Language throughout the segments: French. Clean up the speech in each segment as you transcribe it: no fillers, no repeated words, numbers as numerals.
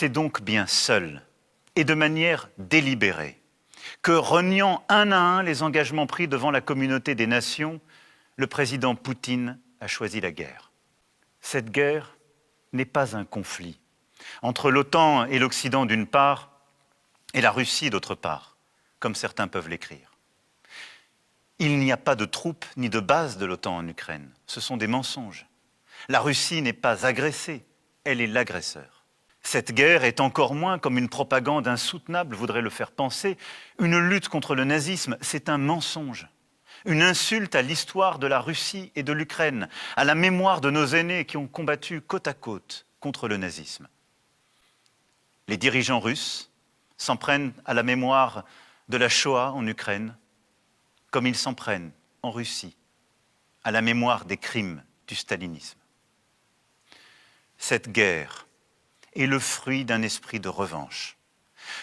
C'est donc bien seul et de manière délibérée que, reniant un à un les engagements pris devant la communauté des nations, le président Poutine a choisi la guerre. Cette guerre n'est pas un conflit entre l'OTAN et l'Occident d'une part et la Russie d'autre part, comme certains peuvent l'écrire. Il n'y a pas de troupes ni de bases de l'OTAN en Ukraine. Ce sont des mensonges. La Russie n'est pas agressée, elle est l'agresseur. Cette guerre est encore moins, comme une propagande insoutenable voudrait le faire penser, une lutte contre le nazisme, c'est un mensonge. Une insulte à l'histoire de la Russie et de l'Ukraine, à la mémoire de nos aînés qui ont combattu côte à côte contre le nazisme. Les dirigeants russes s'en prennent à la mémoire de la Shoah en Ukraine, comme ils s'en prennent en Russie à la mémoire des crimes du stalinisme. Cette guerre est le fruit d'un esprit de revanche,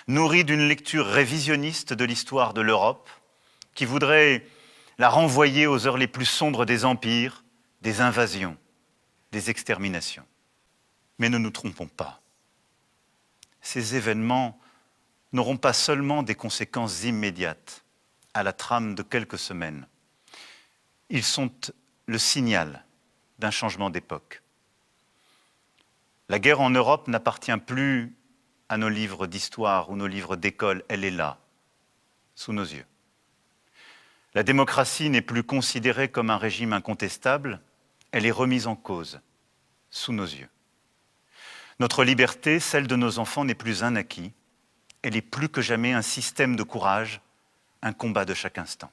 nourri d'une lecture révisionniste de l'histoire de l'Europe, qui voudrait la renvoyer aux heures les plus sombres des empires, des invasions, des exterminations. Mais ne nous trompons pas. Ces événements n'auront pas seulement des conséquences immédiates à la trame de quelques semaines. Ils sont le signal d'un changement d'époque. La guerre en Europe n'appartient plus à nos livres d'histoire ou nos livres d'école, elle est là, sous nos yeux. La démocratie n'est plus considérée comme un régime incontestable, elle est remise en cause, sous nos yeux. Notre liberté, celle de nos enfants, n'est plus un acquis, elle est plus que jamais un système de courage, un combat de chaque instant.